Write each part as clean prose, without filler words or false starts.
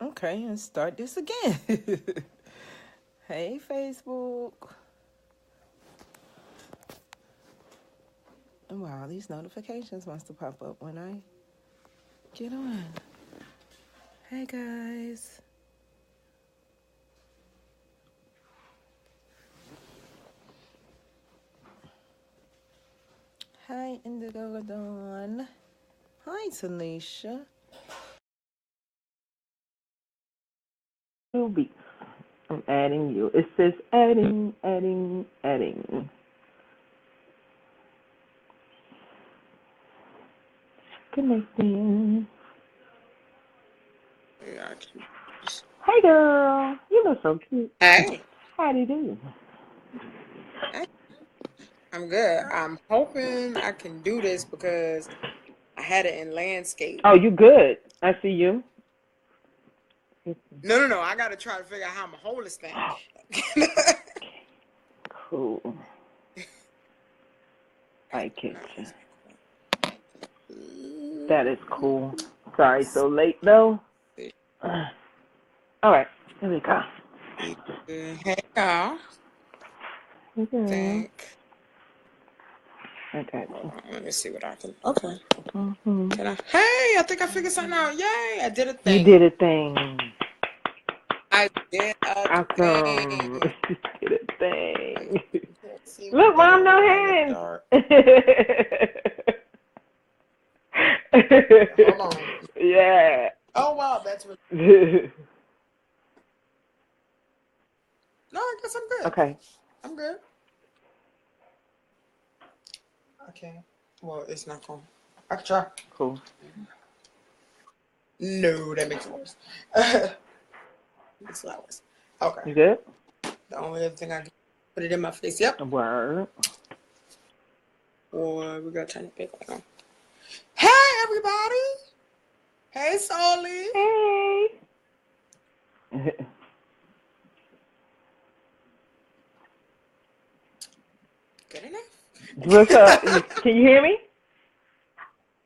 Okay, let's start this again. Hey, Facebook. Wow, these notifications must have popped up when I get on. Hey, guys. Hi, Indigo Dawn. Hi, Tanisha. Ruby. I'm adding you. It says adding. Connecting. Yeah, Hey girl, you look so cute. hey, How do you do? hey, I'm good. I'm hoping I can do this because I had it in landscape. Oh, you good. I see you. No. I got to try to figure out how I'm going to hold this thing. Cool. I get you. That is cool. Sorry, so late though. All right, here we go. Hey, y'all. Okay. Think. I got you. Let me see what I can. Okay. Mm-hmm. Can I? Hey, I think I figured something out. Yay, I did a You thing. did a thing. I did a Awesome. thing. You did a Wait, thing. you can't see me Look, Mom, no though. I look hands. dark. Hold on. Yeah. Oh, wow. That's what. No, I guess I'm good. Okay. I'm good. Okay. Well, it's not going. I can try. Cool. No, that makes it worse. It's not worse. Okay. You good? The only other thing I can put it in my face. Yep. Word. Or we gotta turn the big light on. Hey, everybody. Hey, Soli. Hey. Good enough. What's up? Can you hear me?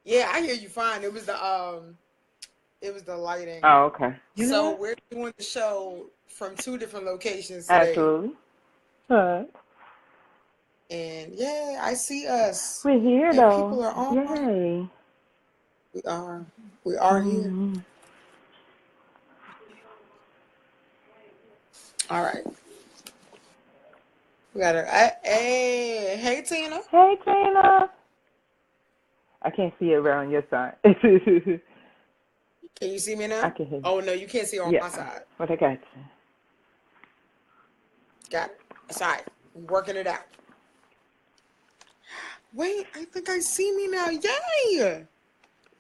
Yeah, I hear you fine. It was the lighting. Oh, okay. You know So what? we're doing the show from 2 different locations today. Absolutely. All right. And yeah, I see us. We're here And though. people are on. Yay. We are. We are here. Mm-hmm. All right. We got her. Hey, Tina. Hey, Tina. I can't see it around your side. I Can you see me now? can hear you. Oh, no, you can't see on Yeah. my side. But I got you. Got it. Aside. I'm working it out. Wait, I think I see me now. Yay!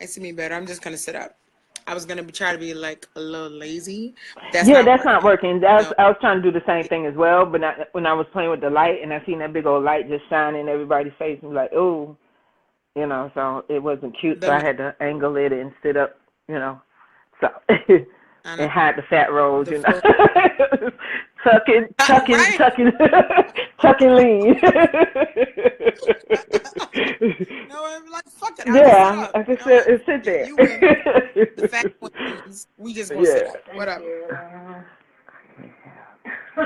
I see me better. I'm just going to sit up. I was going to try to be like a little lazy. That's Yeah, not that's not working. working. No. I was trying to do the same thing as well, but when I was playing with the light and I seen that big old light just shining in everybody's face, and like, oh, so it wasn't cute. So I The, had to angle it and sit up, so I know. and hide the fat rolls, The full. tucking, tucking, Right? tucking, tucking lean. No, I'm like, fuck it. I'll just sit Yeah, up. I You just know what? sit there. You win. The fat one wins. We just going to sit Yeah. up. Thank Whatever. you.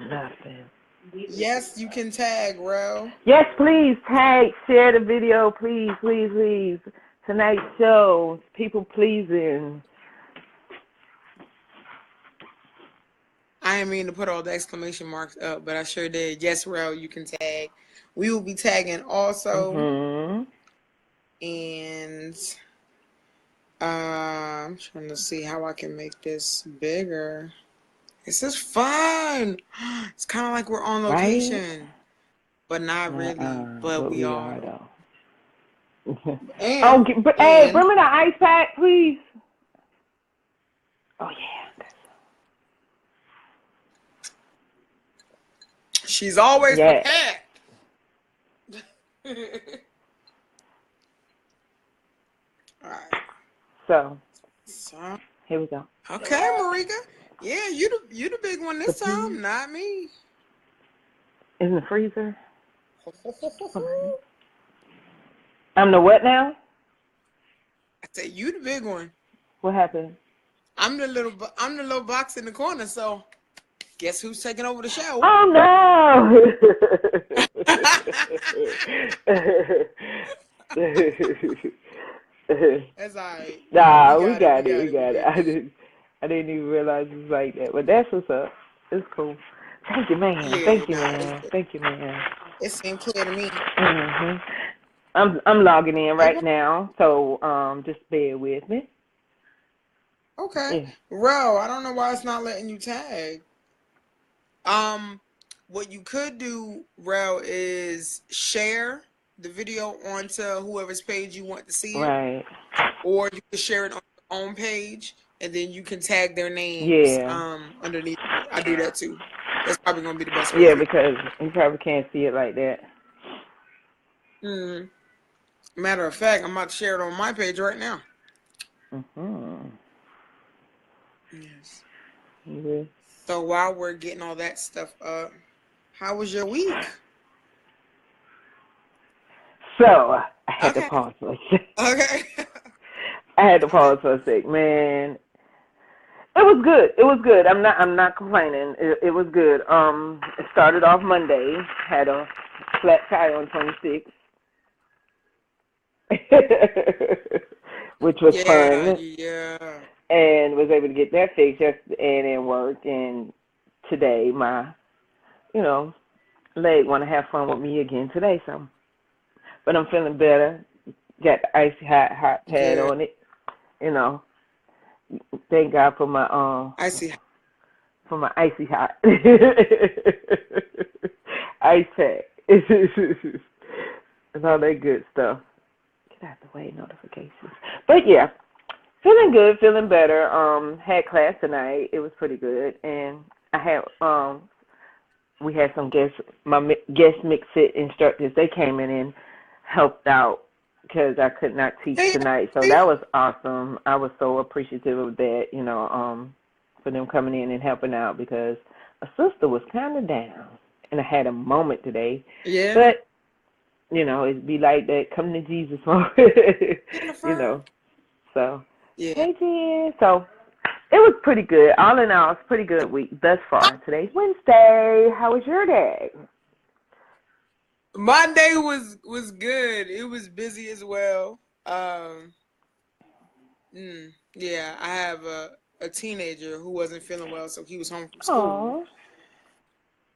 Nothing. Yes, you can tag, Ro. Yes, please tag, share the video, please, please, please. Tonight's show, people pleasing. I didn't mean to put all the exclamation marks up, but I sure did. Yes, Ro, you can tag. We will be tagging also. Mhm. And I'm trying to see how I can make this bigger. This is fun. It's kind of like we're on Right? location, but not really. But But we we are are. though. And But hey, and bring me the ice pack, please. Oh yeah. she's always Yeah. prepared. All right. So So here we go. okay, Marika. Yeah, you the big one The this please time, not me. in the freezer. I'm the what now? I said you the big one. What happened? I'm the little box in the corner. So guess who's taking over the show? Oh no! That's all right. Nah, we We got got it. I didn't even realize it was like that. But that's what's up. It's cool. Thank you, man. Yeah, nah, Thank you, man. it seemed clear to me. Mhm. I'm logging in Okay. right now, so just bear with me. Okay. Yeah. Ro, I don't know why it's not letting you tag. What you could do, Ro, is share the video onto whoever's page you want to see it. Right. Or you can share it on your own page and then you can tag their names Yeah. underneath it. I do that too. That's probably gonna be the best way Yeah, to do it. because you probably can't see it like that. Matter of fact, I'm about to share it on my page right now. Mhm. Yes. Yeah. So while we're getting all that stuff up, how was your week? So I had to Okay. pause for a sec. Okay. I had to pause for a sec, man. It was good. I'm not complaining. It was good. It started off Monday. Had a flat tire on 26, which was fun, Yeah. and was able to get that fixed yesterday, and it worked. And today, my leg want to have fun with me again today. So, but I'm feeling better. Got the icy hot pad Good. on it. Thank God for my I see. for my icy hot ice pack and all that good stuff. Get out the way, notifications. But yeah, feeling good, feeling better. Had class tonight. It was pretty good, and I had we had some guest mix it instructors. They came in and helped out because I could not teach tonight. So that was awesome. I was so appreciative of that, for them coming in and helping out because a sister was kind of down. And I had a moment today. Yeah. But, it'd be like that come to Jesus moment, So, yeah. Hey, Jen. So, it was pretty good. All in all, it's a pretty good week thus far. Today's Wednesday. How was your day? My day was good. It was busy as well. Yeah, I have a teenager who wasn't feeling well, so he was home from school.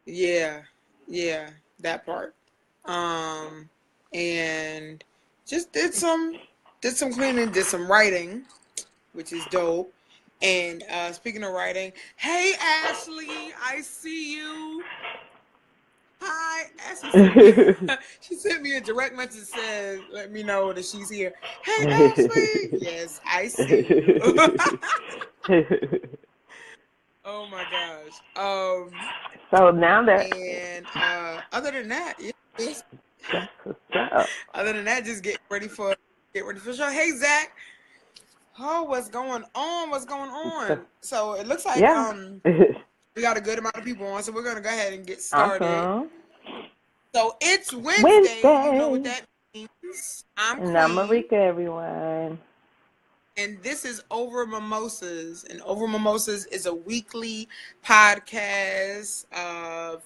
Aww. Yeah, that part. And just did some cleaning, did some writing, which is dope. And speaking of writing, hey Ashley, I see you. Hi, Ashley. She sent me a direct message says, let me know that she's here. Hey Ashley. Yes, I see you. Oh my gosh. So now that And other than that, yes. That's what's up. Other than that, just get ready for the show. Hey Zach. Oh, what's going on? So it looks like we got a good amount of people on, so we're gonna go ahead and get started. Awesome. So it's Wednesday. You know what that means. I'm Marika, everyone. And this is Over Mimosas. And Over Mimosas is a weekly podcast,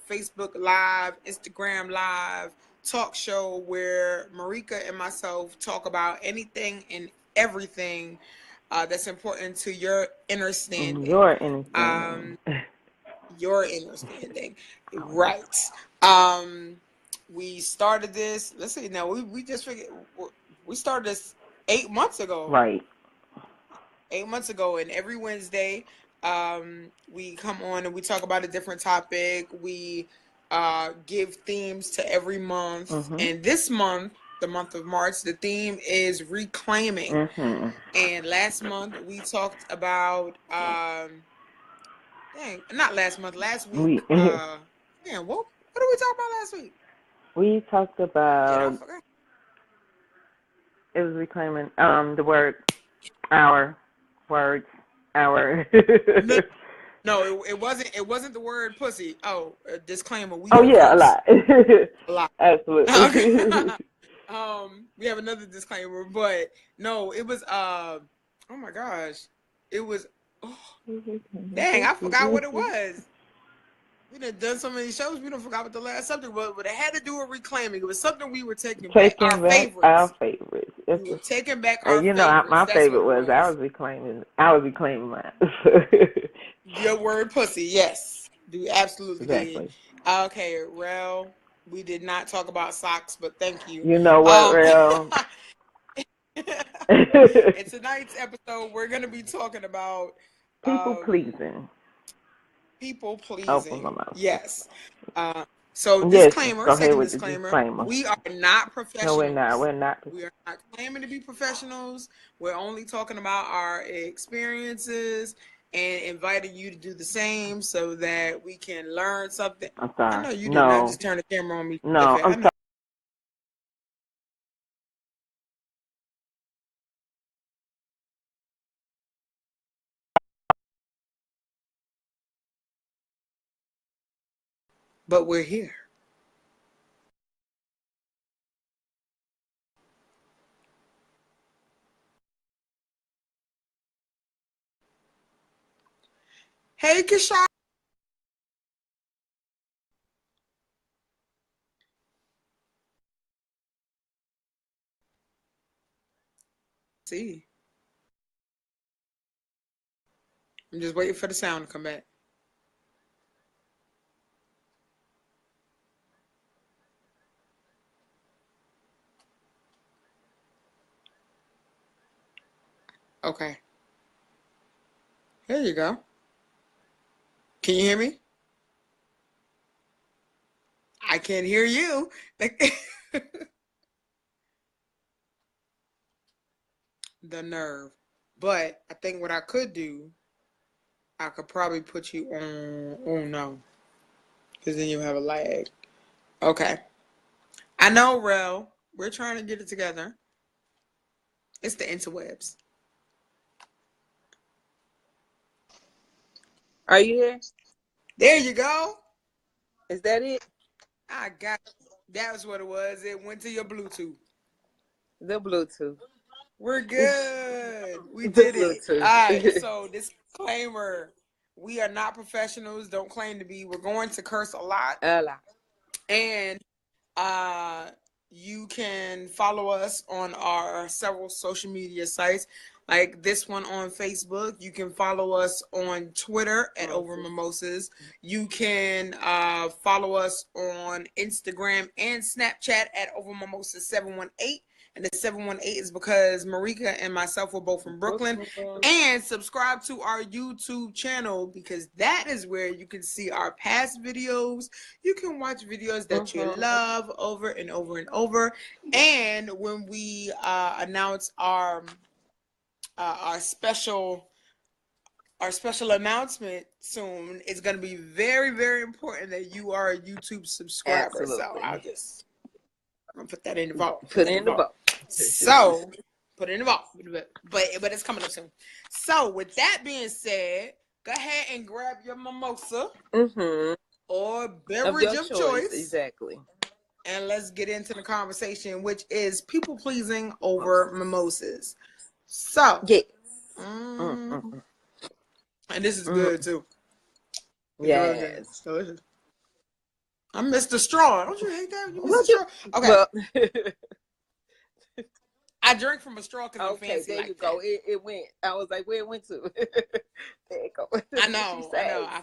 Facebook Live, Instagram Live, talk show where Marika and myself talk about anything and everything that's important to your understanding. Your understanding. Your understanding. Right. We started this. Let's see. Now we just figured we started this 8 months ago. Right. 8 months ago, and every Wednesday, we come on and we talk about a different topic. We give themes to every month, and this month, the month of March, the theme is reclaiming. And last month we talked about last week. What did we talk about last week? We talked about it was reclaiming the word our words our No, it wasn't. It wasn't the word pussy. Oh, disclaimer. We a lot. A lot. Absolutely. Okay. We have another disclaimer, but no, it was. Oh my gosh, it was Dang, I forgot what it was. We done so many shows, we don't forgot what the last subject was, but it had to do with reclaiming. It was something we were taking back. Our favorites. Our favorites. We were taking back our and favorites. My That's favorite was I was reclaiming mine. Your word pussy, yes. You absolutely exactly. did. Okay, Rel, we did not talk about socks, but thank you. You know what, Rel? In tonight's episode, we're going to be talking about people pleasing. People pleasing. Open my mouth. Yes. So disclaimer, yes, second disclaimer. We are not professionals. No, we're not. We're not. We are not claiming to be professionals. We're only talking about our experiences and inviting you to do the same so that we can learn something. I'm sorry. I know you did not just turn the camera on me. No, I'm sorry. But we're here. Hey, Kishar. See. I'm just waiting for the sound to come back. Okay. There you go. Can you hear me? I can't hear you. The nerve. But I think what I could do, I could probably put you on. Oh no. Because then you have a lag. Okay. I know, Rel. We're trying to get it together. It's the interwebs. Are you there? There you go. Is that it? I got it. That was what it was. It went to your Bluetooth. The Bluetooth. We're good. We did it. All right. So disclaimer: we are not professionals. Don't claim to be. We're going to curse a lot. And you can follow us on our several social media sites, like this one on Facebook. You can follow us on Twitter at Over Mimosas. You can follow us on Instagram and Snapchat at Over Mimosas 718. And the 718 is because Marika and myself were both from Brooklyn. And subscribe to our YouTube channel because that is where you can see our past videos. You can watch videos that you love over and over and over. And when we announce our special announcement soon, it's going to be very, very important that you are a YouTube subscriber. Absolutely. So I'm gonna put that in the vault. Put it in the vault. So put it in the vault. But it's coming up soon. So with that being said, go ahead and grab your mimosa or beverage of choice. Exactly. And let's get into the conversation, which is people pleasing over mimosas. So yes. And this is good too. Yes. It's delicious. I missed the straw. Don't you hate that? You missed the straw. Okay. Well, I drink from a straw because I'm fancy. There you go. It went. I was like, where it went to? There you go. I know. I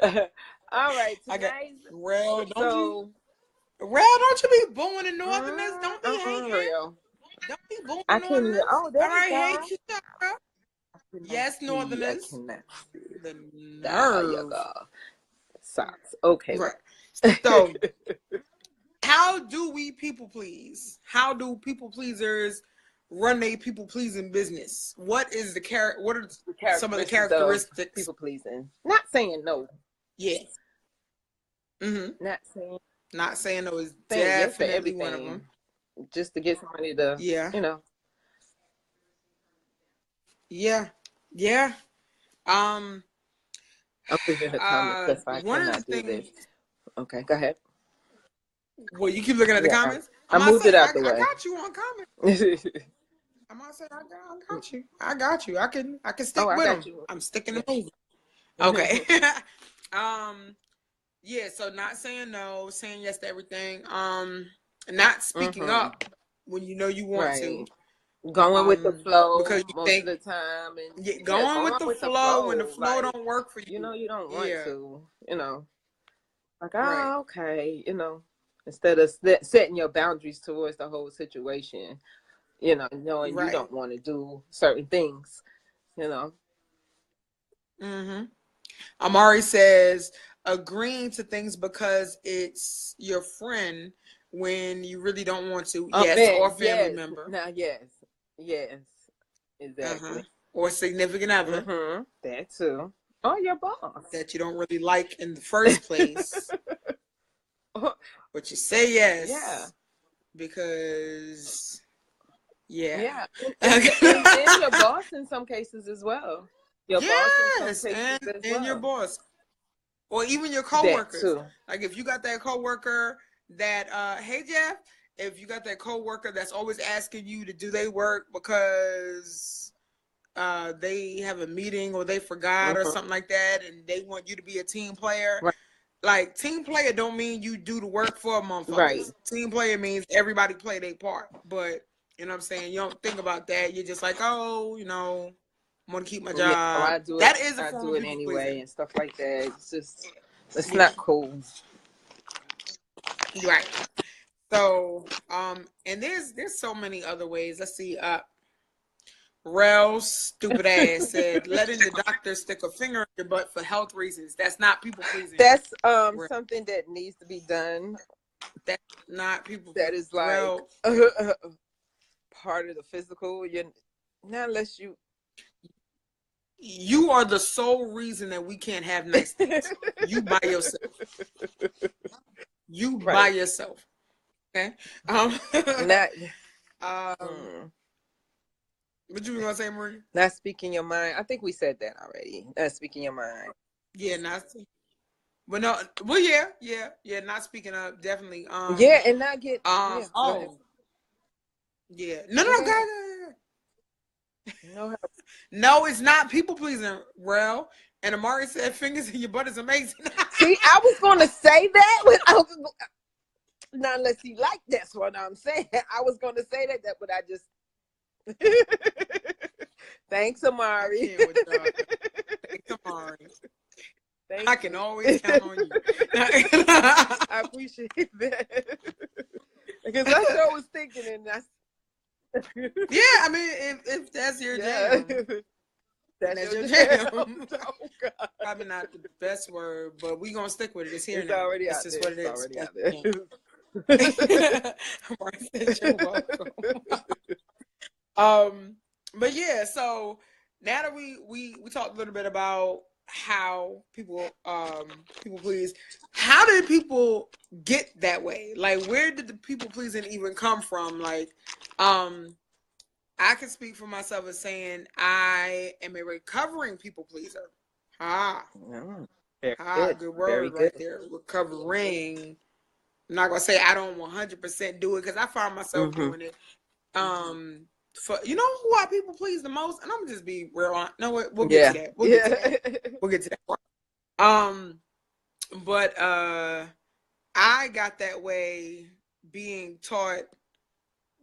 forgot. All right. Tonight, Rel, don't you be booing the Northerners? Don't be hating. Real. Don't be booing I the can't. Northerners. Oh, there all right, you hey, Kishara. Yes, Northerners. The nerve. Socks. Okay. Right. So, how do we people please? How do people pleasers run a people pleasing business? What is what are some of the characteristics? People pleasing. Not saying no. Yeah. Not saying no is definitely one of them. Just to get somebody to, you know. Yeah. I'm looking at the comments. That's why I cannot do this. Okay, go ahead. Well, you keep looking at the comments? I moved it out the way. I got you on comments. I'm gonna say I got you. I got you. I can stick I with got them. you. I'm sticking the movie. Okay. Yeah, so not saying no, saying yes to everything. Not speaking up when you know you want to. Going with the flow because you most think of the time, and going with the flow when the flow like, don't work for you. You don't want to, like, Right. Okay, instead of setting your boundaries towards the whole situation, knowing you don't want to do certain things, Amari says agreeing to things because it's your friend when you really don't want to. Yes, or family member. Now, yes, exactly. Or significant other. That too. Or your boss that you don't really like in the first place, but you say yes. Yeah. Because. Yeah. And your boss in some cases as well. Your boss in some cases as well. And your boss. Or even your coworkers. That too. Like if you got that coworker that, hey Jeff, if you got that coworker that's always asking you to do their work because they have a meeting or they forgot or something like that, and they want you to be a team player. Right. Like team player don't mean you do the work for a motherfucker. Right. Team player means everybody play their part. But you know what I'm saying? You don't think about that. You're just like, oh, I want to keep my job. Yeah, I do that it. is a I form do of it anyway pleasing. and stuff like that. It's not cool. Right. So, and there's so many other ways. Let's see. Rel's stupid ass said letting the doctor stick a finger in your butt for health reasons. That's not people pleasing. That's something that needs to be done. That's not people. That is like part of the physical. Not unless you are the sole reason that we can't have nice things. You by yourself. You by yourself. Okay. What you gonna say, Marie? Not speaking your mind. I think we said that already. Not speaking your mind. Yeah, but no. Well, yeah. Not speaking up, definitely. Yeah, and not get. Yeah. No, go. No, it's not people pleasing, Rel. And Amari said fingers in your butt is amazing. See, I was gonna say that not unless he liked that's what I'm saying. I was gonna say that, but I just Thanks, Amari. Thanks, Amari. I can always count on you. I appreciate that. Because that's what I was thinking, and that's yeah, I mean, if that's your jam. That's your jam. Oh, God. Probably not the best word, but we're gonna stick with it. It's here it's now. Already it's out just there. what it it's is. Already out there. You're welcome. But yeah, so now that we talked a little bit about how people please, how did people get that way? Like, where did the people pleasing even come from? Like, I can speak for myself as saying I am a recovering people pleaser. Good word right there. Recovering. I'm not gonna say I don't 100% do it because I find myself doing it. For who I people please the most, and I'm gonna just be real on. No, we'll get to that. We'll get to that part. But I got that way being taught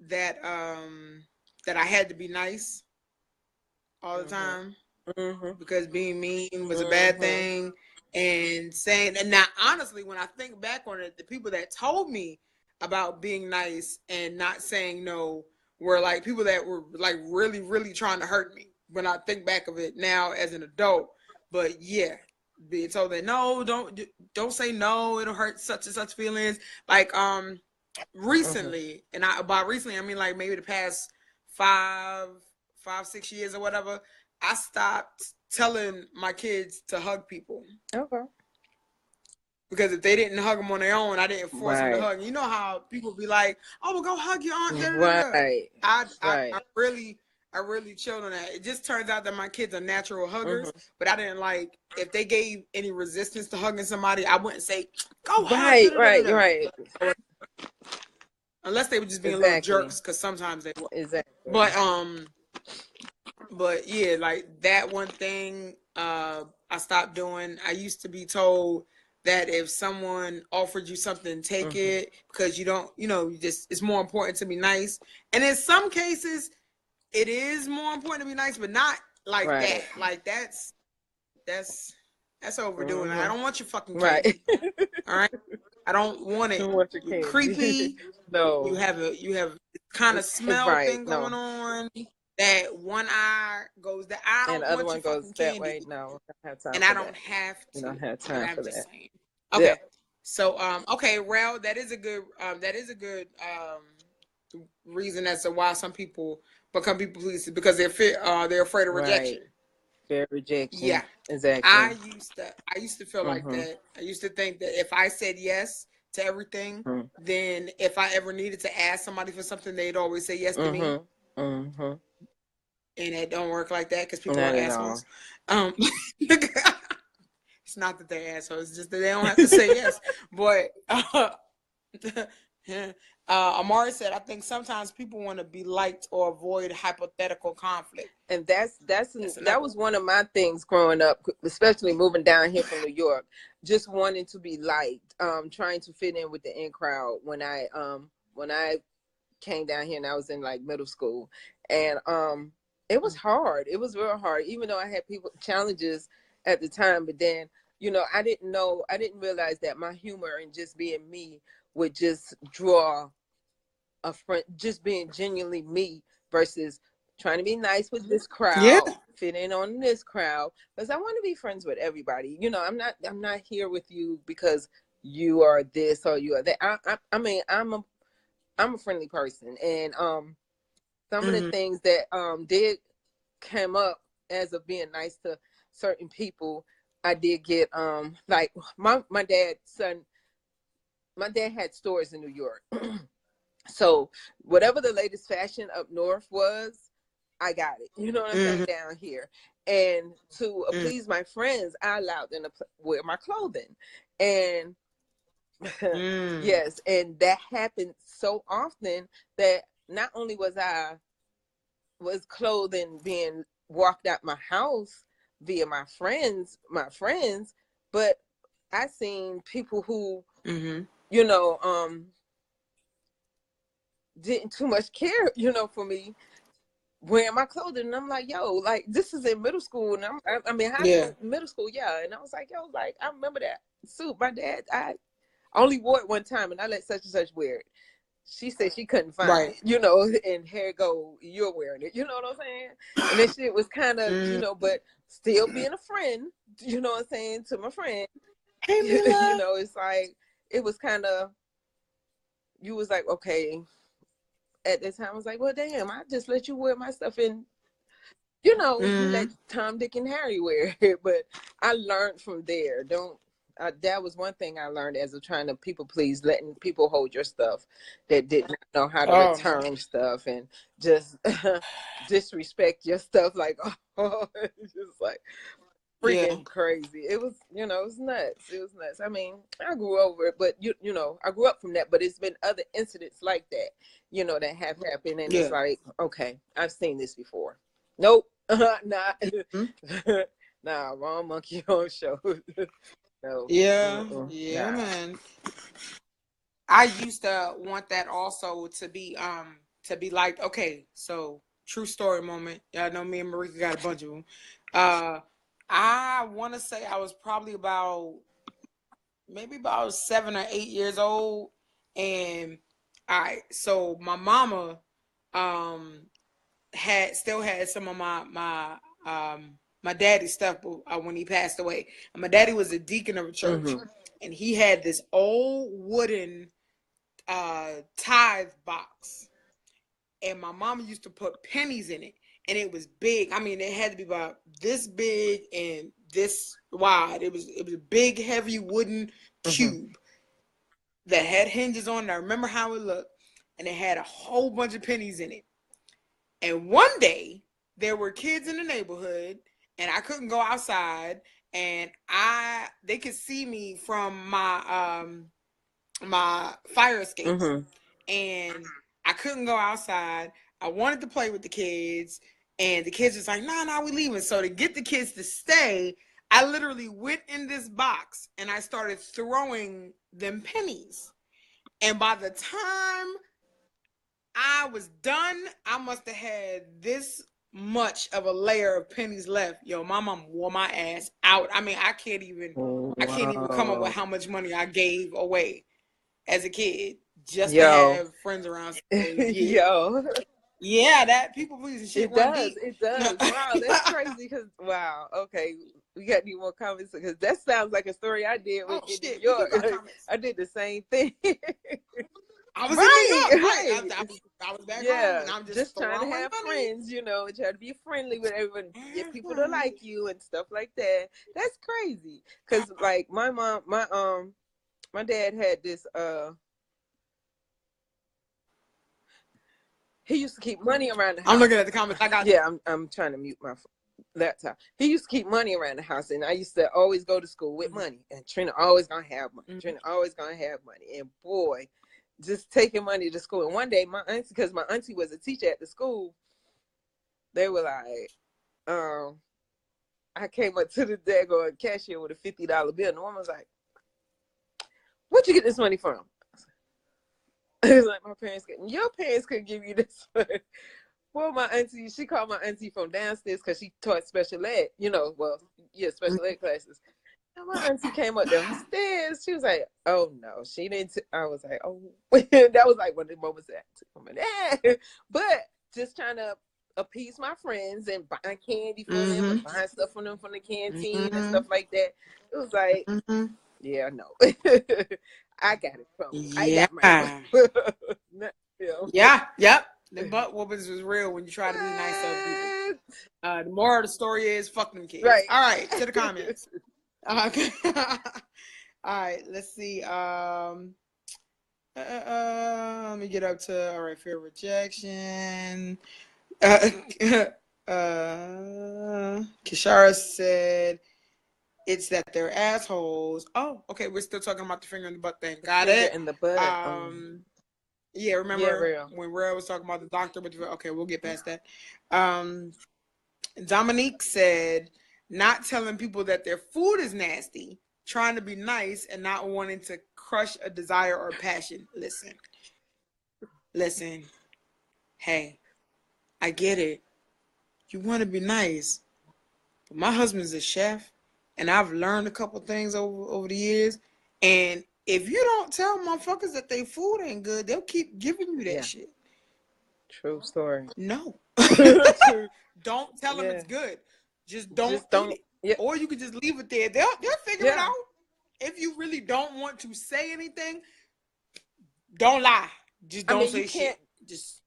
that that I had to be nice all the time because being mean was a bad thing, and now honestly, when I think back on it, the people that told me about being nice and not saying no were like people that were like really, really trying to hurt me when I think back of it now as an adult. But yeah, being told that no, don't say no, it'll hurt such and such feelings. Like recently, and by recently I mean like maybe the past 6 years or whatever, I stopped telling my kids to hug people. Okay. Because if they didn't hug them on their own, I didn't force them to hug. You know how people be like, "Oh, well, go hug your aunt." I really chilled on that. It just turns out that my kids are natural huggers, but I didn't like if they gave any resistance to hugging somebody, I wouldn't say, "Go hug." Right. unless they were just being little Exactly. jerks, because sometimes they were. Exactly. But yeah, like that one thing I stopped doing. I used to be told that if someone offered you something, take it, because you don't, you just, it's more important to be nice. And in some cases, it is more important to be nice, but not like that. Like that's overdoing it. I don't want your fucking candy. All right, I don't want it. You're creepy. No, you have kind of smell thing going on. That one eye goes that I don't and the other want one your goes fucking that candy. way. No, I don't have time and for I don't that. have to. You don't have time I'm for just that. saying. Okay. Yeah. So okay, Rel, that is a good reason as to why some people become people pleasers, because they're afraid of rejection. Fear of rejection. Yeah. Exactly. I used to feel like that. I used to think that if I said yes to everything, then if I ever needed to ask somebody for something, they'd always say yes to me. And it don't work like that, because people are assholes. It's not that they're assholes, it's just that they don't have to say yes. But Amari said, I think sometimes people want to be liked or avoid hypothetical conflict. And that was one of my things growing up, especially moving down here from New York, just wanting to be liked, trying to fit in with the in crowd when I came down here and I was in like middle school. And it was hard. It was real hard, even though I had challenges at the time. But then, I didn't realize that my humor and just being me would just draw a friend, just being genuinely me versus trying to be nice with this crowd, fit in on this crowd, because I want to be friends with everybody. I'm not here with you because you are this or you are that. I mean, I'm a friendly person, and some of the things that did come up as of being nice to certain people, I did get like my dad had stores in New York. So whatever the latest fashion up north was, I got it. You know what I'm saying? Down here. And to please my friends, I allowed them to wear my clothing. And yes, and that happened so often that not only was clothing being walked out my house via my friends, but I seen people who, didn't too much care, for me wearing my clothing. And I'm like, yo, like, this is in middle school. And I mean, high school, middle school, yeah. And I was like, yo, like, I remember that suit. My dad, I only wore it one time, and I let such and such wear it. She said she couldn't find it, and here go, you're wearing it. You know what I'm saying? And that shit was kind of, but still being a friend, you know what I'm saying, to my friend. Hey, it's like, it was kind of, you was like, okay. At that time, I was like, well, damn, I just let you wear my stuff, and you let Tom, Dick, and Harry wear it. But I learned from there. That was one thing I learned as a trying to people please, letting people hold your stuff that didn't know how to return stuff and just disrespect your stuff. Like, it's just like freaking crazy. It was, it was nuts. It was nuts. I mean, I grew over it, but I grew up from that. But it's been other incidents like that, that have happened, and it's like, okay, I've seen this before. Nope, nah, nah, wrong monkey on show. No. Nah. Man. I used to want that also to be like, okay, so true story moment. Y'all know me and Marika got a bunch of them. I want to say I was probably maybe about 7 or 8 years old, and so my mama still had some of my daddy's stuff when he passed away. And my daddy was a deacon of a church, and he had this old wooden tithe box, and my mama used to put pennies in it. And it was big. I mean, it had to be about this big and this wide. It was a big, heavy wooden cube that had hinges on it. I remember how it looked. And it had a whole bunch of pennies in it. And one day, there were kids in the neighborhood, and I couldn't go outside. And they could see me from my my fire escape. and I couldn't go outside. I wanted to play with the kids, and the kids was like, "No, we leaving." So to get the kids to stay, I literally went in this box and I started throwing them pennies. And by the time I was done, I must have had this much of a layer of pennies left. Yo, my mom wore my ass out. I mean, I can't even come up with how much money I gave away as a kid just to have friends around. So, Yo. Yeah, that people pleasing shit run deep. It does. Wow, that's crazy. Because wow, okay, we got any more comments? Because that sounds like a story I did in New York. I did the same thing. I was in New York, right? I was back home, and I'm just trying to have friends, you know, and try to be friendly with everyone, get people to like you and stuff like that. That's crazy. Because like my dad had this. He used to keep money around the house. I'm looking at the comments. I got I'm trying to mute my laptop. He used to keep money around the house, and I used to always go to school with money. And Trina always gonna have money. Trina always gonna have money. And boy, just taking money to school. And one day, my auntie, because my auntie was a teacher at the school, they were like, I came up to the daggone cashier with a $50 bill, and the woman was like, "Where'd you get this money from?" It was like, your parents could give you this one. Well, my auntie, she called my auntie from downstairs because she taught special ed, special ed classes. And my auntie came up downstairs. She was like, "Oh no, she didn't." I was like, "Oh," that was like one of the moments that, but just trying to appease my friends and buying candy for them and buying stuff for them from the canteen and stuff like that. It was like, yeah, no. I got it from. Yeah. I got my Yeah. Yep. The butt whoopings was real when you try to be nice to other people. The moral of the story is fuck them kids. Right. All right. To the comments. Okay. All right. Let's see. Let me get up to all right. Fear of rejection. Kishara said it's that they're assholes. Oh, okay. We're still talking about the finger in the butt thing. Got it. In the butt. Yeah. Remember when Real was talking about the doctor? But okay, we'll get past that. Dominique said not telling people that their food is nasty, trying to be nice, and not wanting to crush a desire or passion. Listen. Hey, I get it. You want to be nice, but my husband's a chef. And I've learned a couple things over the years. And if you don't tell motherfuckers that their food ain't good, they'll keep giving you that shit. True story. No. Don't tell them it's good. Just don't eat it. Yeah. Or you could just leave it there. They'll figure it out. If you really don't want to say anything, don't lie. Just don't say shit. Just.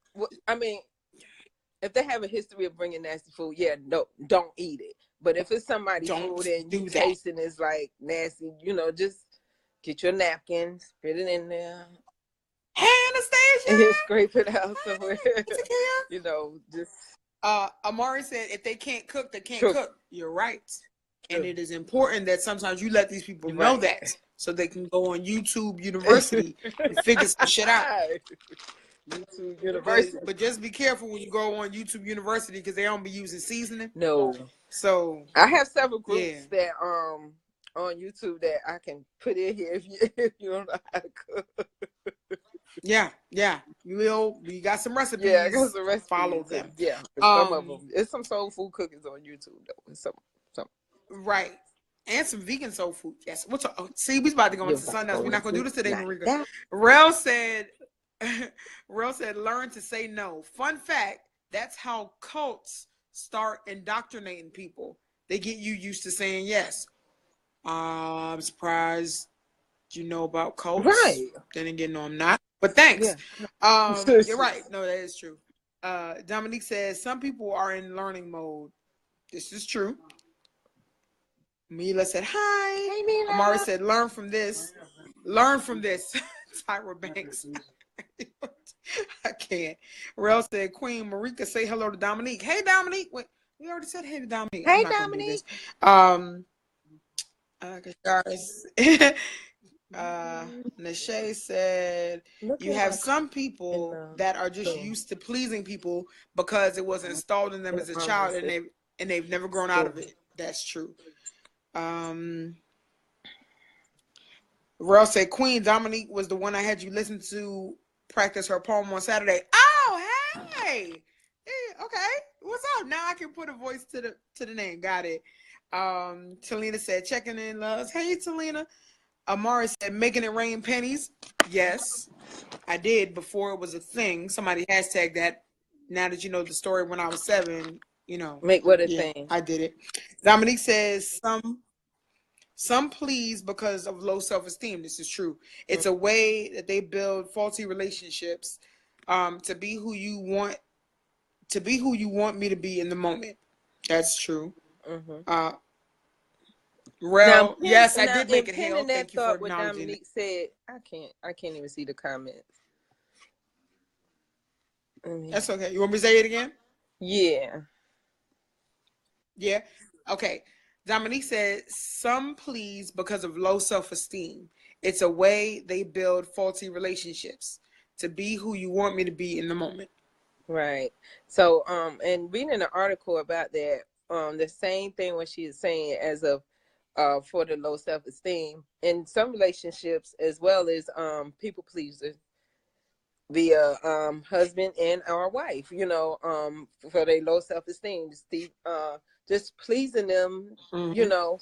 If they have a history of bringing nasty food, no, don't eat it. But if it's somebody's food and you tasting is like nasty, just get your napkin, spit it in there. Hey, Anastasia! And scrape it out somewhere. Just. Amari said if they can't cook, they can't cook. You're right. And it is important that sometimes you let these people know that so they can go on YouTube University and figure some shit out. YouTube University. But just be careful when you go on YouTube University because they don't be using seasoning. No. So I have several groups that on YouTube that I can put in here if you don't know how to cook. Yeah. You got some recipes. Yeah, I got some recipes. Follow them. Yeah. Some of them. It's some soul food cookies on YouTube though. Some. Right. And some vegan soul food. Yes. See, we're about to go into Sundance. We're not gonna do this today, Marika. Rel said learn to say no. Fun fact, that's how cults start indoctrinating people. They get you used to saying yes. I'm surprised you know about cults. Right. Then again, no, I'm not. But thanks. Yeah. You're right. No, that is true. Dominique says some people are in learning mode. This is true. Mila said hi. Hey, Mila. Amari said learn from this. Learn from this. Tyra Banks. I can't. Rel said, Queen Marika, say hello to Dominique. Hey, Dominique. Wait, we already said hey to Dominique. Hey, Dominique. Nashay said, Look you at have my some in people the that are just thing. used to pleasing people because it was installed in them as a child, and they've never grown out of it. That's true. Rel said, Queen Dominique was the one I had you listen to practice her poem on Saturday. Oh, hey. Yeah, okay. What's up? Now I can put a voice to the name. Got it. Talina said, checking in, loves. Hey, Talina. Amari said, making it rain pennies. Yes, I did before it was a thing. Somebody hashtag that. Now that you know the story when I was 7, you know. Make what a Yeah, thing. I did it. Dominique says, some please because of low self-esteem. This is true. It's a way that they build faulty relationships to be who you want me to be in the moment. That's true. Mm-hmm. Rel, yes, I did make in it hell. penning that Thank you for thought, what acknowledging it. Dominique said, I can't even see the comments. That's okay. You want me to say it again? Yeah. Yeah. Okay. Dominique said, some please because of low self-esteem. It's a way they build faulty relationships to be who you want me to be in the moment. Right. So, and reading an article about that, the same thing what she is saying as of, for the low self-esteem in some relationships as well as, people pleasers via, husband and our wife, you know, for their low self-esteem, just pleasing them, you know,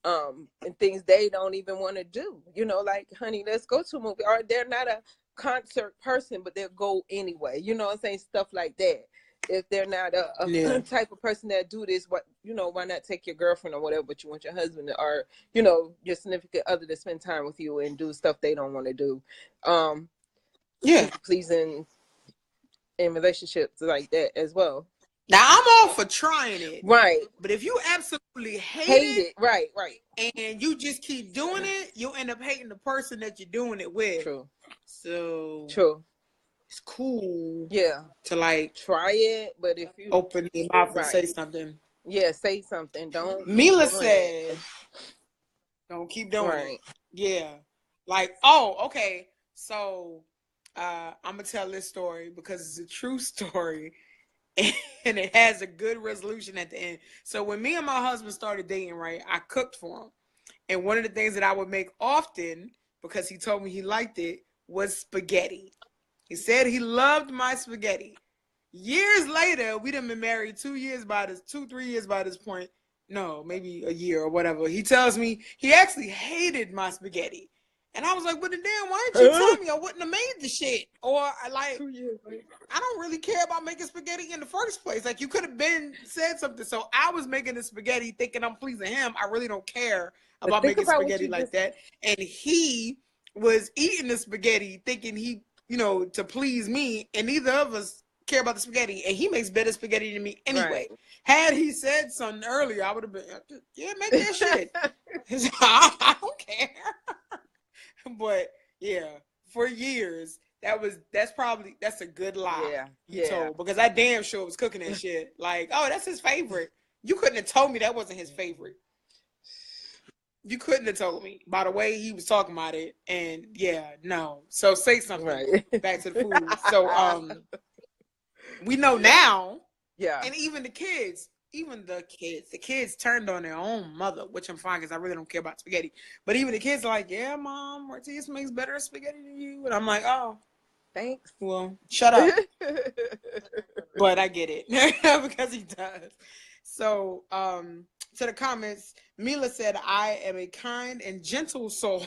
and things they don't even want to do, you know, like, honey, let's go to a movie, or they're not a concert person, but they'll go anyway, you know what I'm saying, stuff like that. If they're not a type of person that do this, what, you know, why not take your girlfriend or whatever, but you want your husband or, you know, your significant other to spend time with you and do stuff they don't want to do. People pleasing in relationships like that as well. Now I'm all for trying it, right? But if you absolutely hate it, right, and you just keep doing it, you'll end up hating the person that you're doing it with. True. So it's cool. Yeah. To like try it, but if you open your mouth and say something. Yeah, say something. Don't. Mila said, "Don't keep doing it." Yeah. Like, oh, okay. So I'm gonna tell this story because it's a true story. And it has a good resolution at the end. So when me and my husband started dating, right, I cooked for him. And one of the things that I would make often, because he told me he liked it, was spaghetti. He said he loved my spaghetti. Years later, we'd have been married 3 years by this point. No, maybe a year or whatever. He tells me he actually hated my spaghetti. And I was like, well, then damn, why didn't you tell me? I wouldn't have made the shit. Or I don't really care about making spaghetti in the first place. Like, you could have said something. So I was making the spaghetti thinking I'm pleasing him. I really don't care about making spaghetti like that. And he was eating the spaghetti thinking he, you know, to please me. And neither of us care about the spaghetti. And he makes better spaghetti than me anyway. Right. Had he said something earlier, I would have been, yeah, make that shit. I don't care. But yeah, for years, that's a good lie. You told, because I damn sure was cooking that shit. Like, oh, that's his favorite. You couldn't have told me that wasn't his favorite. You couldn't have told me by the way he was talking about it. And yeah, no. So say something. Right. Back to the food. So we know now. Yeah. And even the kids turned on their own mother, which I'm fine because I really don't care about spaghetti. But even the kids are like, yeah, Mom, Ortiz makes better spaghetti than you. And I'm like, oh, thanks. Well, shut up. But I get it because he does. So to the comments, Mila said, I am a kind and gentle soul.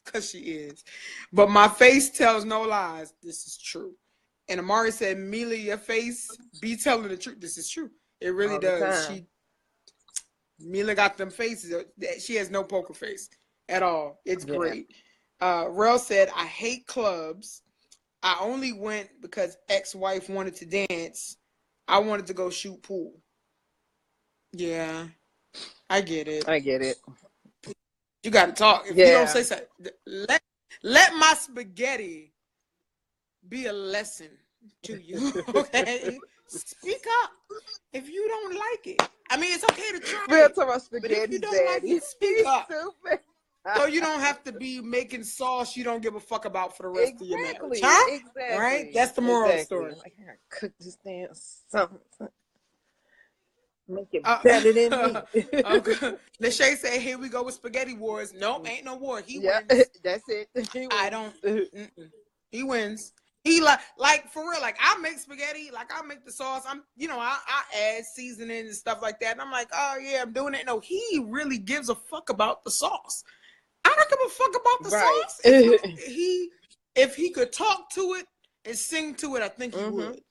Because she is. But my face tells no lies. This is true. And Amari said, Mila, your face be telling the truth. This is true. It really does. Mila got them faces. She has no poker face at all. It's great. Rel said, I hate clubs. I only went because ex-wife wanted to dance. I wanted to go shoot pool. Yeah. I get it. You got to talk. If you don't say something, let my spaghetti be a lesson to you, okay? Speak up if you don't like it. I mean, it's okay to try it, but if you don't like it, speak up. So you don't have to be making sauce you don't give a fuck about for the rest of your marriage, Exactly. huh? Exactly. Right? That's the moral of the Exactly. story. Like, I gotta cook this damn something. Make it Uh, better than me. okay. Lachey said, "Here we go with spaghetti wars." Nope, ain't no war. He Yeah, wins. that's it. He I wins. don't. He wins. He like for real. Like I make spaghetti. Like I make the sauce. I add seasoning and stuff like that. And I'm like, oh yeah, I'm doing it. No, he really gives a fuck about the sauce. I don't give a fuck about the Right. sauce. If he could talk to it and sing to it, I think he would.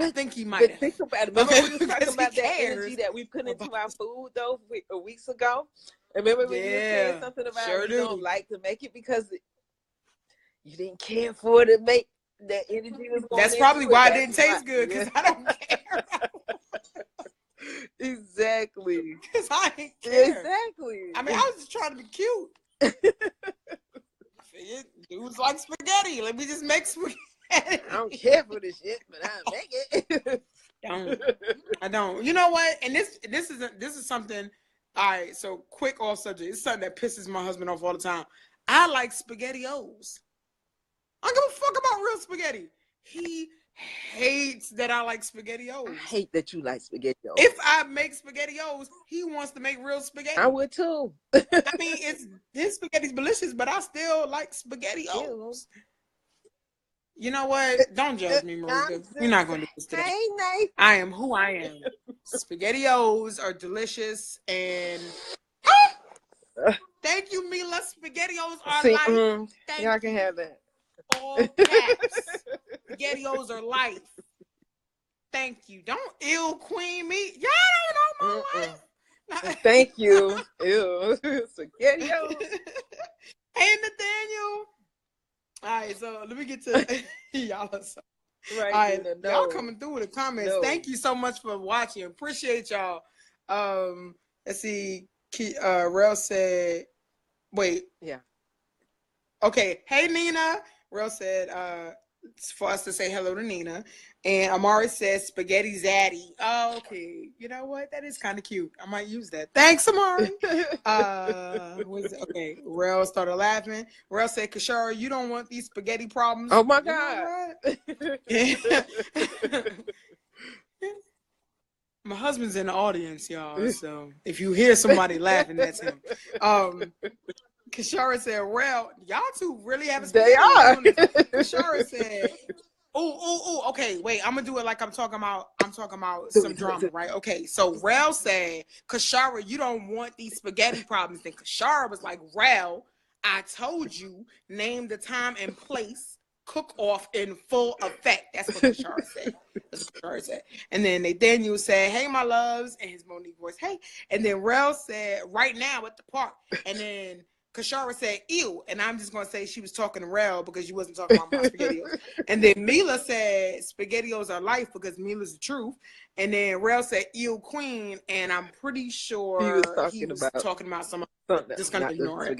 I think he might. But think about it. Remember we was talking about that energy that we put into our food though weeks ago. Remember when you were saying something about you don't like to make it because you didn't care for it to make that energy was going. That's probably why it didn't taste good because I don't care. Exactly. Because I ain't care. Exactly. I mean, I was just trying to be cute. I figured dudes like spaghetti. Let me just make spaghetti. I don't care for this shit, but I make it. I don't. You know what? And this is something. All right. So quick off subject. It's something that pisses my husband off all the time. I like SpaghettiOs. I don't give a fuck about real spaghetti. He hates that I like SpaghettiOs. I hate that you like SpaghettiOs. If I make SpaghettiOs, he wants to make real spaghetti. I would too. I mean, his spaghetti's delicious, but I still like SpaghettiOs. You know what? Don't judge me, Marika. You're not going to do this today. Hey, nice. I am who I am. SpaghettiOs are delicious, and thank you, Mila. SpaghettiOs are life. Y'all can have that. All caps. SpaghettiOs are life. Thank you. Don't ill queen me. Y'all don't know my life. Thank you. Ew. SpaghettiOs. Hey, Nathaniel. All right, so let me get to y'all. Right. All right, y'all coming through with the comments. Thank you so much for watching. Appreciate y'all. Let's see. Rel said, wait. Yeah. Okay. Hey, Nina. Rel said, it's for us to say hello to Nina. And Amari says spaghetti zaddy. Oh, okay. You know what? That is kind of cute. I might use that. Thanks, Amari. Okay. Rel started laughing. Rel said, Kashara, you don't want these spaghetti problems. Oh my God. My husband's in the audience, y'all. So if you hear somebody laughing, that's him. Kashara said, "Well, y'all two really have a spaghetti." They are. Kashara said, okay, wait, I'm gonna do it like I'm talking about some drama, right? Okay, so Rel said, Kashara, you don't want these spaghetti problems. Then Kashara was like, Rel, I told you, name the time and place, cook off in full effect. That's what Kashara said. That's what Kashara said. And then Nathaniel said, hey, my loves, and his Monique voice, hey. And then Rel said, right now at the park. And then Kashara said, ew. And I'm just going to say she was talking to Rel because she wasn't talking about my SpaghettiOs. And then Mila said, SpaghettiOs are life because Mila's the truth. And then Rel said, ew, queen. And I'm pretty sure he was talking about some just going to ignore it.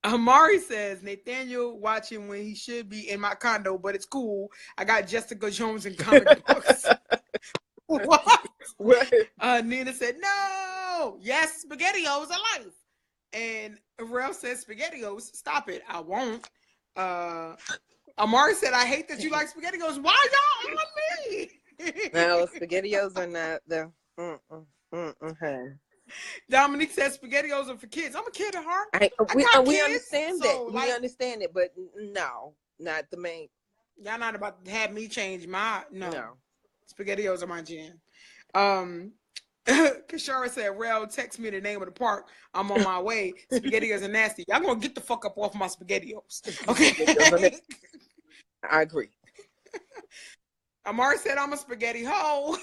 Amari says, Nathaniel watching when he should be in my condo, but it's cool. I got Jessica Jones in comic books. What? Nina said, no. Yes, SpaghettiOs are life. And Rel says, SpaghettiOs, stop it. I won't. Amari said, I hate that you like SpaghettiOs. Why y'all on me? No, SpaghettiOs are not the. Dominique says SpaghettiOs are for kids. I'm a kid at heart. We understand that. We understand it, but no, not the main. Y'all not about to have me change my no. SpaghettiOs are my jam. Kashara said, Rel, text me the name of the park. I'm on my way. SpaghettiOs are nasty. Y'all gonna get the fuck up off my SpaghettiOs. Okay. I agree. Amari said, I'm a spaghetti hoe.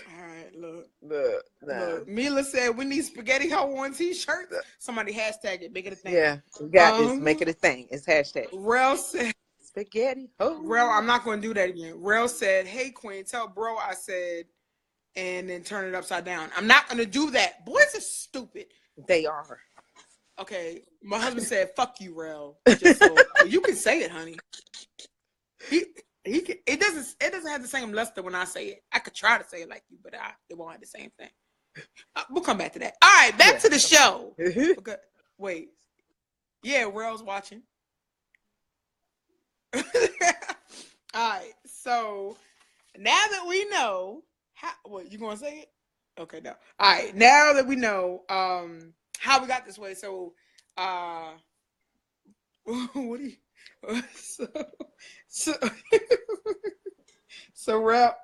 All right, look. Mila said we need spaghetti hoe on t-shirts. Somebody hashtag it, make it a thing. Yeah, we got this. Make it a thing. It's hashtag. Rel said spaghetti hoe. Rel, I'm not going to do that again. Rel said, hey queen, tell bro I said, and then turn it upside down. I'm not going to do that. Boys are stupid. They are. Okay, my husband said, fuck you, Rel. Just so you can say it, honey. It doesn't have the same luster when I say it. I could try to say it like you, but it won't have the same thing. We'll come back to that. All right, back to the show. Okay, wait. Yeah, Rel's watching. All right, so now that we know what you gonna say it? Okay, no. All right, now that we know how we got this way, so what do you so so Rel,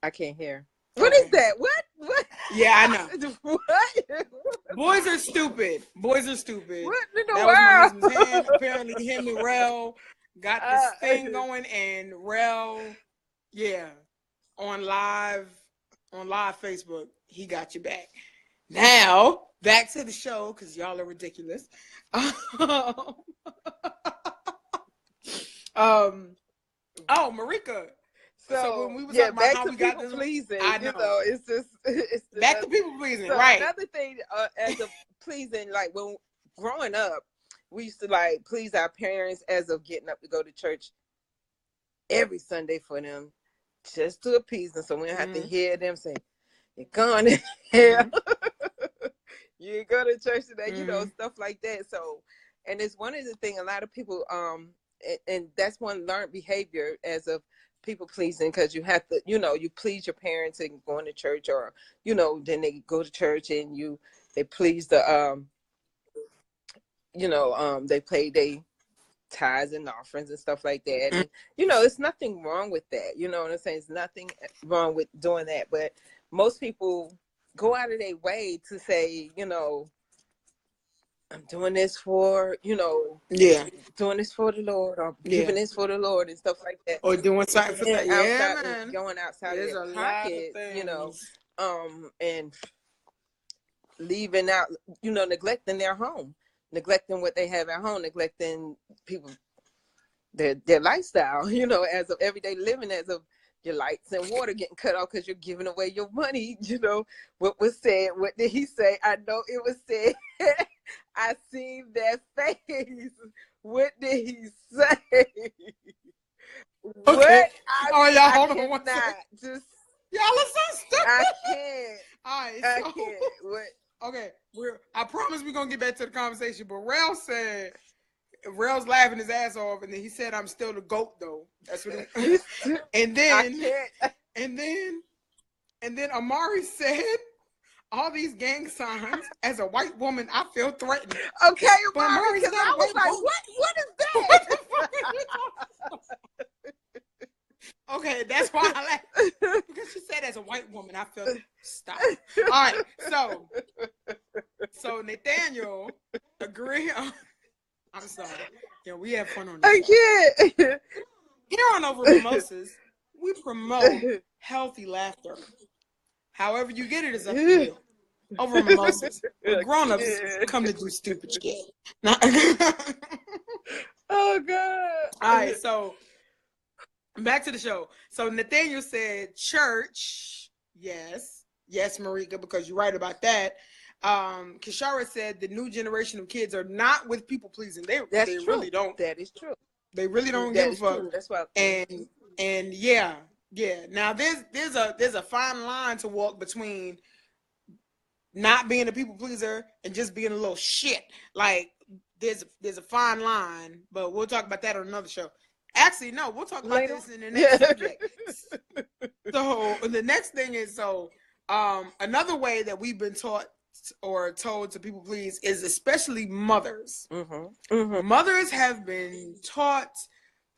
I can't hear. What is that? What? Yeah, I know. What? Boys are stupid. Boys are stupid. What in the That world? was my husband's hand. Apparently, him and Rel got this thing going, and Rel, yeah, on live Facebook, he got you back. Now back to the show because y'all are ridiculous. Oh, Marika. So when we were talking about how we got this, pleasing, I know. It's just it's back to people pleasing, so right? Another thing as a pleasing, like when growing up, we used to like please our parents as of getting up to go to church every Sunday for them, just to appease them, so we don't have to hear them say, "You're going to hell." You ain't go to church today, you know, stuff like that. So, and it's one of the things a lot of people and that's one learned behavior as of people pleasing, because you have to, you know, you please your parents and going to church, or you know, then they go to church and they please the you know, they pay they tithes and offerings and stuff like that, and you know, it's nothing wrong with that, you know what I'm saying? It's nothing wrong with doing that, but most people go out of their way to say, you know, I'm doing this for, you know, doing this for the Lord, or giving this for the Lord and stuff like that. Or doing something for that. Yeah, outside, man. Going outside There's of their a lot of pocket, things. you know, and leaving out, you know, neglecting their home, neglecting what they have at home, neglecting people, their lifestyle, you know, as of everyday living, as of your lights and water getting cut off because you're giving away your money. You know, what was said? What did he say? I know it was said. I seen that face. What did he say? Okay. What? Y'all hold on one second. Just y'all are so stupid. I can't. All right, I can't. What? Okay, I promise we're gonna get back to the conversation. But Rel's laughing his ass off, and then he said, "I'm still the GOAT, though." That's what. And then Amari said, "All these gang signs. As a white woman, I feel threatened." Okay, but Amari because I was like, woman. What is that? What the fuck are you talking about? Okay, that's why I laughed, because she said, "As a white woman, I feel." Stop. All right, so Nathaniel agree. I'm sorry. Yeah, we have fun on this. I can't. Here on Over Mimosas, we promote healthy laughter. However you get it is up to you. Over Mimosas, grown-ups come to do stupid shit. Oh, God. All right, so back to the show. So Nathaniel said, church, yes, Marika, because you're right about that. Kishara said the new generation of kids are not with people pleasing. They really don't. That is true. They really don't give a fuck. True. That's why. And yeah. Now there's a fine line to walk between not being a people pleaser and just being a little shit. Like there's a fine line, but we'll talk about that on another show. Actually, no, we'll talk about this in the next subject. So the next thing is another way that we've been taught or told to people please is especially mothers. Mothers have been taught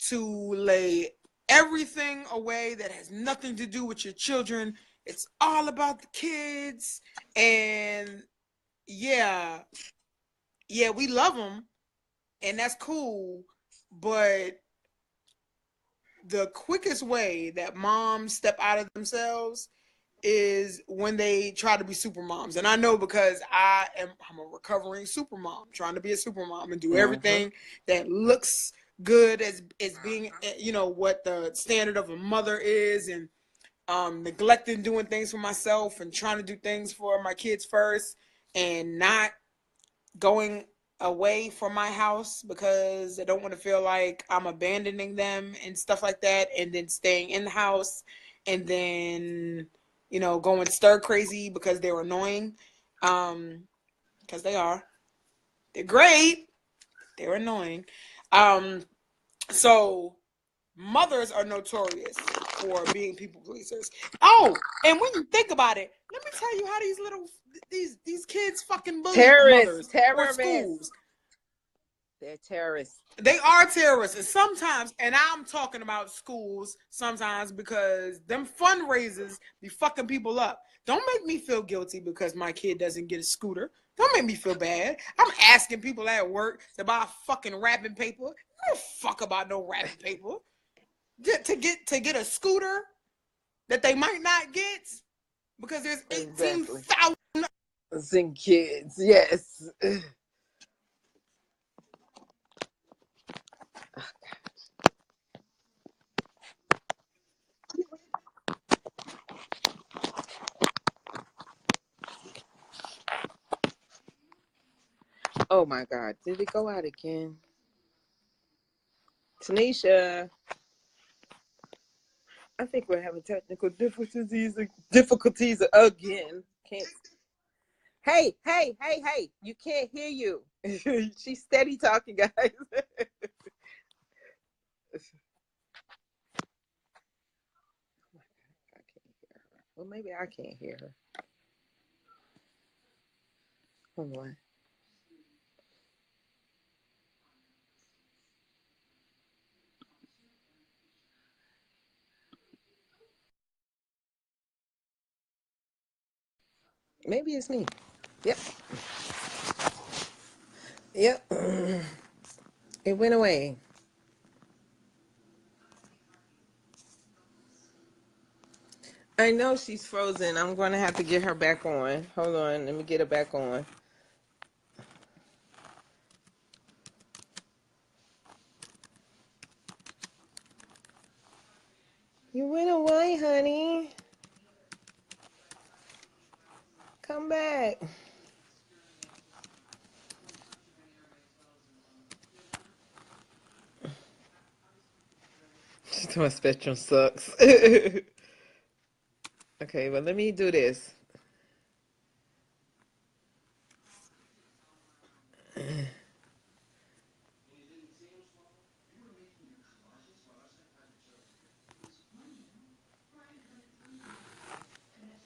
to lay everything away that has nothing to do with your children. It's all about the kids, and yeah, we love them, and that's cool, but the quickest way that moms step out of themselves is when they try to be super moms. And I know, because I'm a recovering super mom, trying to be a super mom and do everything that looks good as being, you know, what the standard of a mother is, and neglecting doing things for myself and trying to do things for my kids first, and not going away from my house because I don't want to feel like I'm abandoning them and stuff like that, and then staying in the house and then, going stir crazy because they're annoying. Because they are. They're great. They're annoying. So mothers are notorious for being people pleasers. Oh, and when you think about it, let me tell you how these kids fucking bully mothers or schools. They're terrorists. They are terrorists, and sometimes, and I'm talking about schools sometimes, because them fundraisers be fucking people up. Don't make me feel guilty because my kid doesn't get a scooter. Don't make me feel bad. I'm asking people at work to buy fucking wrapping paper. I don't fuck about no wrapping paper. To get a scooter that they might not get because there's 18,000 kids. Yes. Oh my God. Did it go out again? Tanisha. I think we're having technical difficulties again. Can't. Hey. You can't hear you. She's steady talking, guys. I can't hear her. Well, maybe I can't hear her. Hold on. Maybe it's me. Yep. It went away. I know she's frozen. I'm going to have to get her back on. Hold on. Let me get her back on. You went away, honey. Come back. My spectrum sucks. Okay, well, let me do this.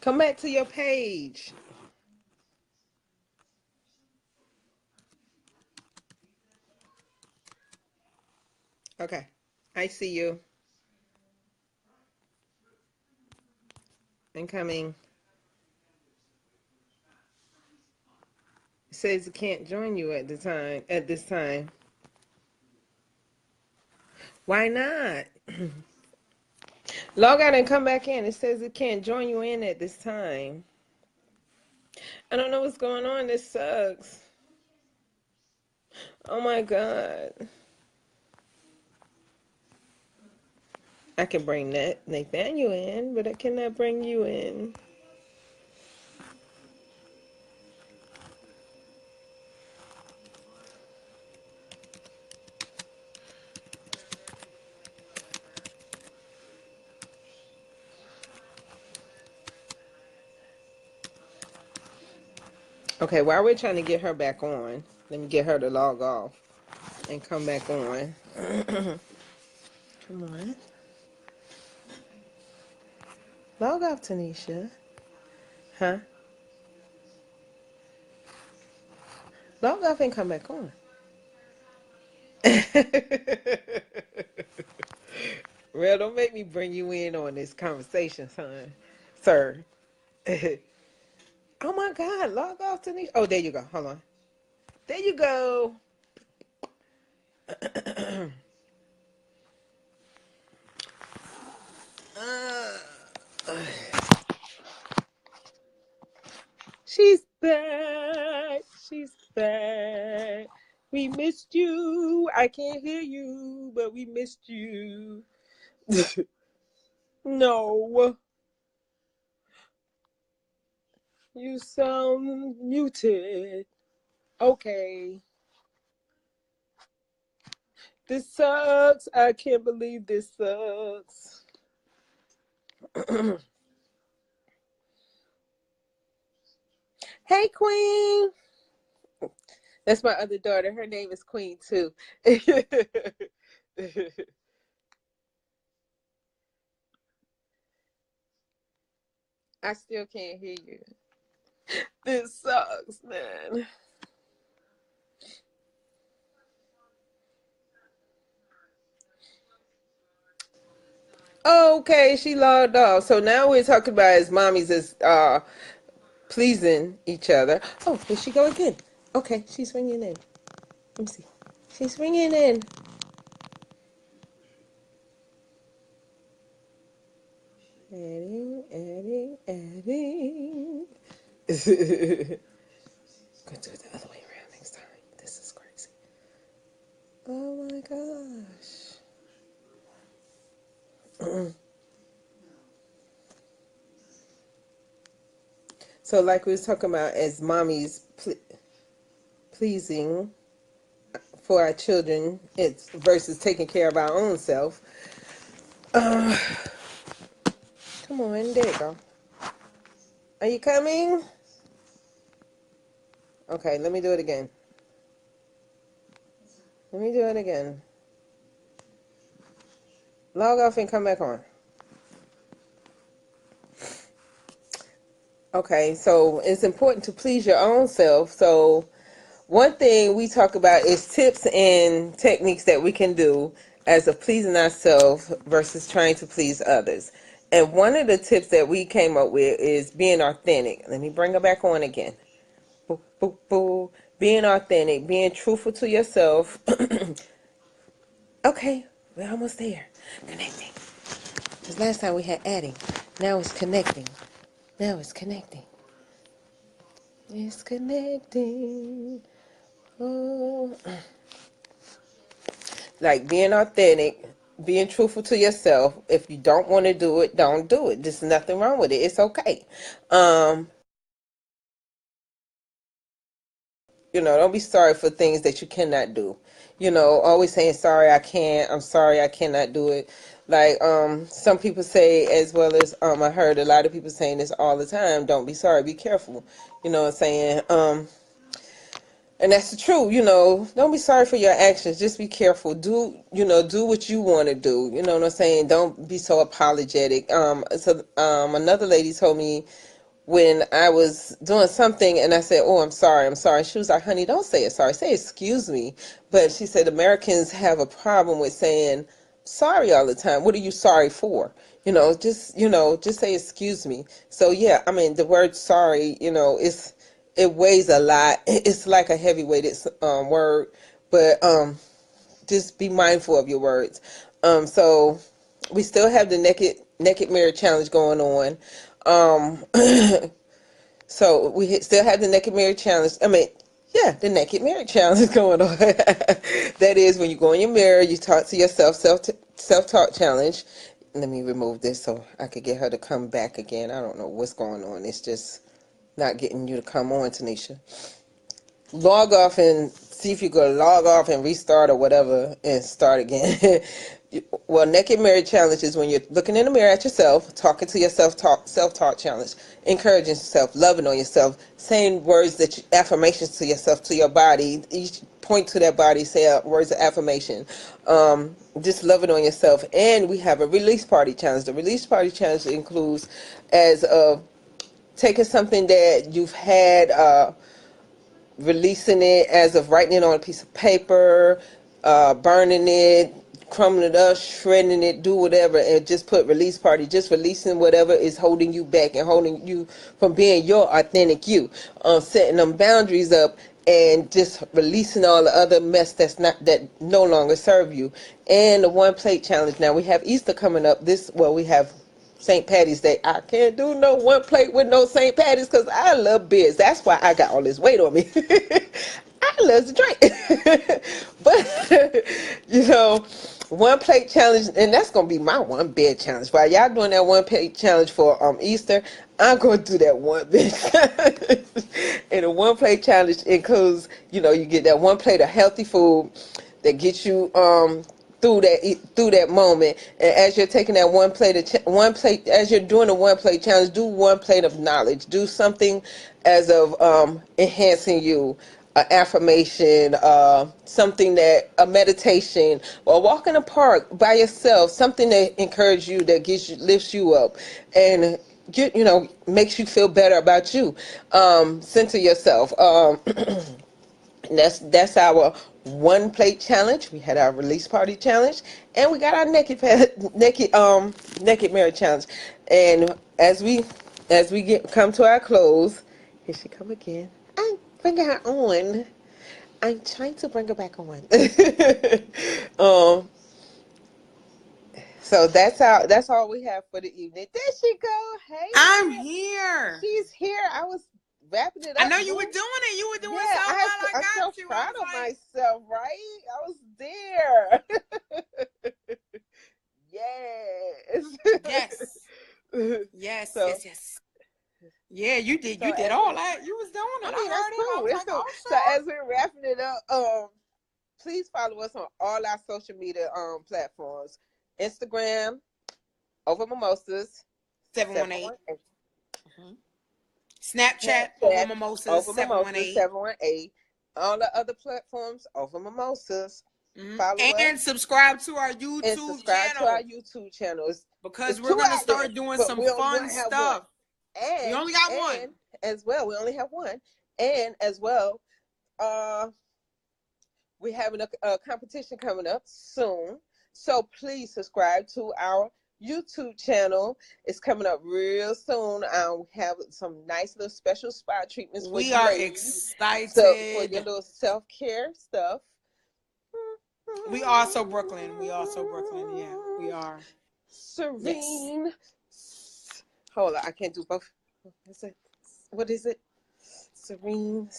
Come back to your page. Okay, I see you. Incoming. It says it can't join you at this time. Why not? Log out and come back in. It says it can't join you in at this time. I don't know what's going on. This sucks. Oh my God. I can bring Nathaniel in, but I cannot bring you in. Okay, while we're trying to get her back on, let me get her to log off and come back on. Come on. Log off, Tanisha. Huh? Log off and come back on. Well, don't make me bring you in on this conversation, son. Sir. Oh my God, log off, Tanisha. Oh, there you go. Hold on. There you go. She's back. She's back. We missed you. I can't hear you, but we missed you. No. You sound muted. Okay. This sucks. I can't believe this sucks. Hey, Queen. That's my other daughter. Her name is Queen, too. I still can't hear you. This sucks, man. Okay, she logged off. So now we're talking about as mommies as pleasing each other. Oh, here she go again. Okay, she's ringing in. Let me see. She's ringing in. Adding. Gonna do it the other way around next time. This is crazy. Oh my gosh. So, like we was talking about, as mommies pleasing for our children, it's versus taking care of our own self. Come on, there you go. Are you coming? Okay, let me do it again. Let me do it again. Log off and come back on. Okay, so it's important to please your own self. So one thing we talk about is tips and techniques that we can do as of pleasing ourselves versus trying to please others. And one of the tips that we came up with is being authentic. Let me bring her back on again. Boo, boo, boo. Being authentic, being truthful to yourself. Okay, we're almost there. Connecting. Because last time we had adding. Now it's connecting. Now it's connecting. It's connecting. Oh. Like being authentic, being truthful to yourself. If you don't want to do it, don't do it. There's nothing wrong with it. It's okay. Don't be sorry for things that you cannot do. Always saying sorry I can't, I'm sorry I cannot do it. Like some people say, as well as I heard a lot of people saying this all the time, don't be sorry, be careful. Saying and that's the truth. Don't be sorry for your actions, just be careful. Do what you want to do. You know what I'm saying? Don't be so apologetic. Another lady told me, when I was doing something and I said, oh, I'm sorry. She was like, honey, don't say it sorry. Say excuse me. But she said Americans have a problem with saying sorry all the time. What are you sorry for? Just say excuse me. So yeah, I mean, the word sorry, it weighs a lot. It's like a heavyweighted word, but just be mindful of your words. So we still have the naked mirror challenge going on. So we still have the naked mirror challenge. The naked mirror challenge is going on. That is when you go in your mirror, you talk to yourself, self-talk challenge. Let me remove this so I could get her to come back again. I don't know what's going on. It's just not getting you to come on, Tanisha. Log off and see if you go log off and restart or whatever and start again. Well, naked mirror challenge is when you're looking in the mirror at yourself, talking to yourself, self-talk challenge, encouraging yourself, loving on yourself, saying words affirmations to yourself, to your body. Each point to that body, say words of affirmation. Just loving on yourself. And we have a release party challenge. The release party challenge includes as taking something that you've had, releasing it as of writing it on a piece of paper, burning it, crumbling it up, shredding it, do whatever, and just put release party, just releasing whatever is holding you back and holding you from being your authentic you. Setting them boundaries up and just releasing all the other mess that no longer serve you. And the one plate challenge. Now we have Easter coming up. We have St. Patty's Day. I can't do no one plate with no St. Patty's because I love beers. That's why I got all this weight on me. I love to drink. But, one plate challenge, and that's going to be my one beer challenge. While y'all doing that one plate challenge for Easter, I'm going to do that one beer challenge. And the one plate challenge includes, you get that one plate of healthy food that gets you through that moment. And as you're taking that as you're doing the one plate challenge, do one plate of knowledge. Do something as of enhancing you, affirmation, something that a meditation, or walk in a park by yourself, something that encourages you, that lifts you up, and makes you feel better about you. Center yourself. That's our one plate challenge. We had our release party challenge, and we got our naked mirror challenge. And as we come to our close, here she come again. I'm bringing her on. I'm trying to bring her back on. um. So that's all we have for the evening. There she go. Hey, I'm girl. here. She's here. I was wrapping it up. I know you were doing it. You were doing so well. I'm got so you. proud of myself, right? I was there. Yes. Yes. So- Yes. Yeah, you did. So You did all that. You was doing it. I mean, I heard it. I was that's like, cool. oh, So sure. as we're wrapping it up, please follow us on all our social media platforms. Instagram, Over Mimosas 718. 718. Snapchat, Over Mimosas, Over Mimosas 718. 718. All the other platforms, Over Mimosas. Follow And us. subscribe to our YouTube And subscribe channel. to our YouTube channels. Because we're going to start doing some fun stuff. And we only got one. As well, we only have one. And as well, we're having a competition coming up soon. So please subscribe to our YouTube channel. It's coming up real soon. We have some nice little special spa treatments for you. We are excited. So for your little self-care stuff. We also Brooklyn. Yeah, we are. Serene. Yes. Hold on, I can't do both. What is it? Serene.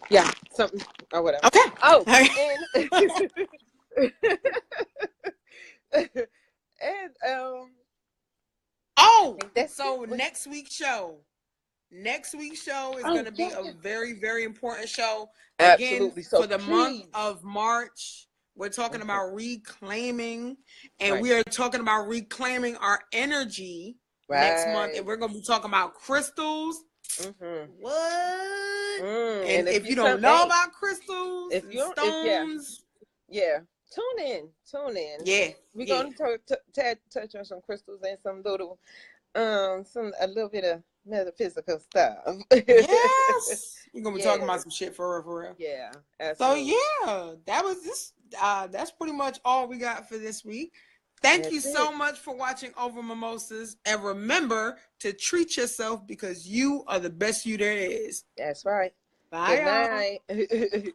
Yeah, something or whatever. Okay. Oh, Okay. So next week's show is going to be a very, very important show. Absolutely. Again, So for the month of March, we're talking about reclaiming, and we are talking about reclaiming our energy next month, and we're going to be talking about crystals. What? And if you don't know about crystals and stones, tune in. Yeah, we're going to touch on some crystals and some a little bit of metaphysical stuff. Yes, we're gonna be talking about some shit for real. Yeah, absolutely. So that was this. That's pretty much all we got for this week. Thank you so much for watching Over Mimosas, and remember to treat yourself because you are the best you there is. That's right. Bye. Good night.